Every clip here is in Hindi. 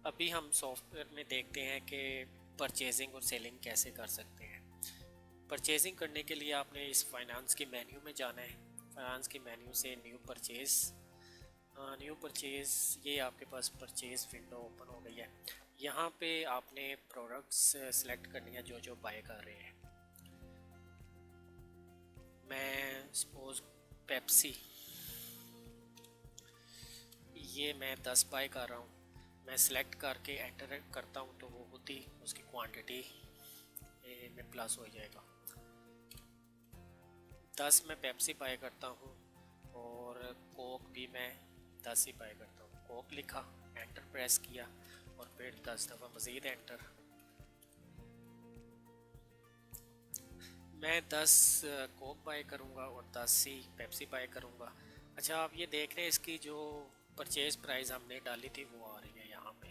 अभी हम सॉफ्टवेयर में देखते हैं कि परचेजिंग और सेलिंग कैसे कर सकते हैं। परचेजिंग करने के लिए आपने इस फाइनेंस के मेन्यू में जाना है। फाइनेंस के मेन्यू से न्यू परचेज, ये आपके पास परचेज विंडो ओपन हो गई है। यहाँ पे आपने प्रोडक्ट्स सेलेक्ट करनी है जो जो बाय कर रहे हैं। मैं सपोज पेप्सी, ये मैं 10 बाय कर रहा हूँ। मैं सिलेक्ट करके एंटर करता हूँ तो वो होती उसकी क्वांटिटी में प्लस हो जाएगा। 10 मैं पेप्सी बाय करता हूँ और कोक भी मैं 10 ही बाय करता हूँ। कोक लिखा, एंटर प्रेस किया और फिर 10 दफ़ा मज़ीद एंटर। मैं 10 कोक बाय करूँगा और 10 ही पेप्सी बाय करूँगा। अच्छा, आप ये देख रहे हैं इसकी जो परचेज प्राइस हमने डाली थी वो आ रही है यहाँ पे।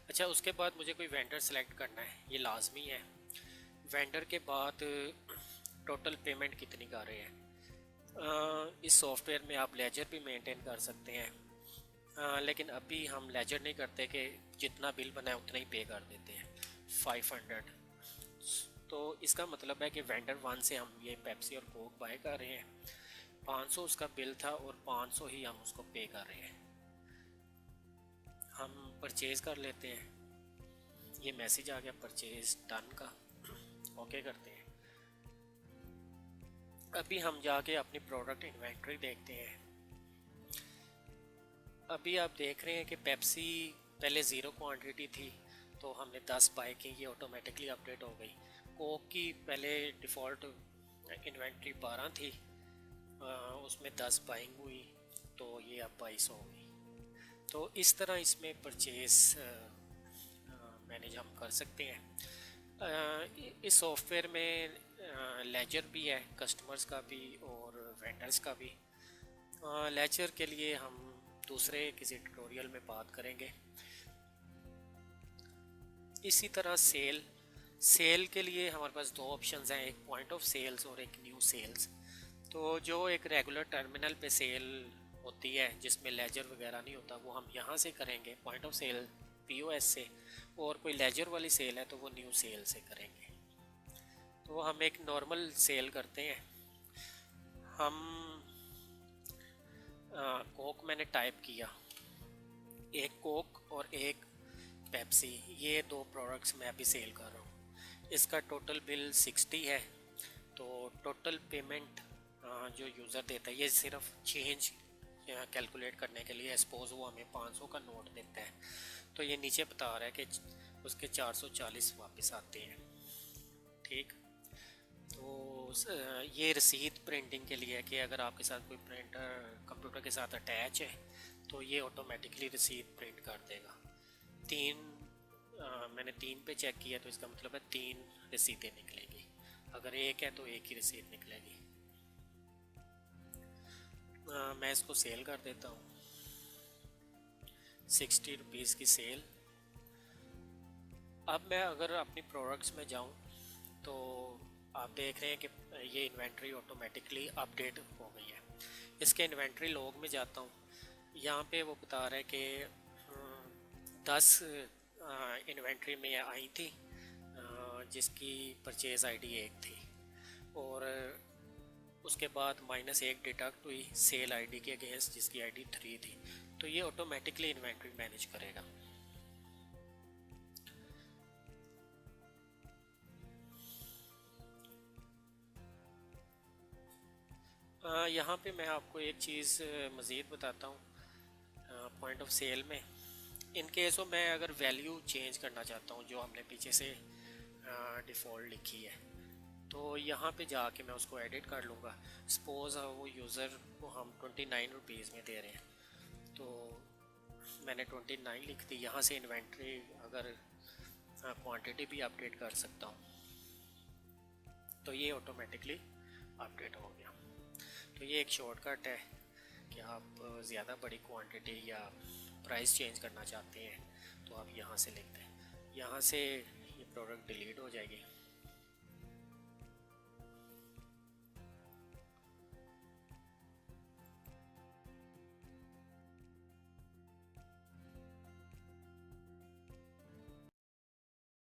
अच्छा, उसके बाद मुझे कोई वेंडर सेलेक्ट करना है, ये लाजमी है। वेंडर के बाद टोटल पेमेंट कितनी कर रहे हैं। इस सॉफ्टवेयर में आप लेजर भी मेंटेन कर सकते हैं, लेकिन अभी हम लेजर नहीं करते कि जितना बिल बना है उतना ही पे कर देते हैं, 500। तो इसका मतलब है कि वेंडर 1 से हम ये पेप्सी और कोक बाय कर रहे हैं। 500 उसका बिल था और 500 ही हम उसको पे कर रहे हैं। हम परचेज़ कर लेते हैं। ये मैसेज आ गया परचेज़ डन का, ओके करते हैं। अभी हम जाके अपनी प्रोडक्ट इन्वेंट्री देखते हैं। अभी आप देख रहे हैं कि पेप्सी पहले 0 क्वांटिटी थी तो हमने 10 बाय की, ये ऑटोमेटिकली अपडेट हो गई। कोक की पहले डिफ़ॉल्ट इन्वेंट्री 12 थी, उसमें 10 बाइंग हुई तो ये अब 22 हो गई। तो इस तरह इसमें परचेज़ मैनेज हम कर सकते हैं। इस सॉफ्टवेयर में लेजर भी है, कस्टमर्स का भी और वेंडर्स का भी। लेजर के लिए हम दूसरे किसी ट्यूटोरियल में बात करेंगे। इसी तरह सेल के लिए हमारे पास 2 ऑप्शंस हैं, एक पॉइंट ऑफ सेल्स और एक न्यू सेल्स। तो जो एक रेगुलर टर्मिनल पे सेल होती है जिसमें लेजर वगैरह नहीं होता, वो हम यहाँ से करेंगे पॉइंट ऑफ सेल POS से, और कोई लेजर वाली सेल है तो वो न्यू सेल से करेंगे। तो हम एक नॉर्मल सेल करते हैं। हम कोक मैंने टाइप किया, एक कोक और एक पेप्सी, ये 2 प्रोडक्ट्स मैं अभी सेल कर रहा हूँ। इसका टोटल बिल 60 है। तो टोटल पेमेंट जो यूज़र देता है, ये सिर्फ चेंज कैलकुलेट करने के लिए। सपोज वो हमें 500 का नोट देता है तो ये नीचे बता रहा है कि उसके 440 वापस आते हैं। ठीक, तो ये रसीद प्रिंटिंग के लिए है कि अगर आपके साथ कोई प्रिंटर कंप्यूटर के साथ अटैच है तो ये ऑटोमेटिकली रसीद प्रिंट कर देगा। मैंने 3 पे चेक किया तो इसका मतलब है 3 रसीदें निकलेगी। अगर एक है तो एक ही रसीद निकलेगी। मैं इसको सेल कर देता हूँ, 60 रुपीज़ की सेल। अब मैं अगर अपनी प्रोडक्ट्स में जाऊँ तो आप देख रहे हैं कि ये इन्वेंट्री ऑटोमेटिकली अपडेट हो गई है। इसके इन्वेंट्री लॉग में जाता हूँ, यहाँ पे वो बता रहा है कि 10 इन्वेंट्री में आई थी जिसकी परचेज़ ID 1 थी, और उसके बाद -1 डिडक्ट हुई सेल ID के अगेंस्ट जिसकी ID 3 थी। तो ये ऑटोमेटिकली इन्वेंट्री मैनेज करेगा। यहाँ पे मैं आपको एक चीज़ मज़ीद बताता हूँ। पॉइंट ऑफ सेल में इन केसों मैं अगर वैल्यू चेंज करना चाहता हूँ जो हमने पीछे से डिफ़ॉल्ट लिखी है, तो यहाँ पे जाके मैं उसको एडिट कर लूँगा। सपोज़ वो यूज़र को हम 29 रुपीज़ में दे रहे हैं तो मैंने 29 लिख दी। यहाँ से इन्वेंट्री अगर क्वांटिटी भी अपडेट कर सकता हूँ तो ये ऑटोमेटिकली अपडेट हो गया। तो ये एक शॉर्टकट है कि आप ज़्यादा बड़ी क्वांटिटी या प्राइस चेंज करना चाहते हैं तो आप यहाँ से लिख दें, यहाँ से ये प्रोडक्ट डिलीट हो जाएगी।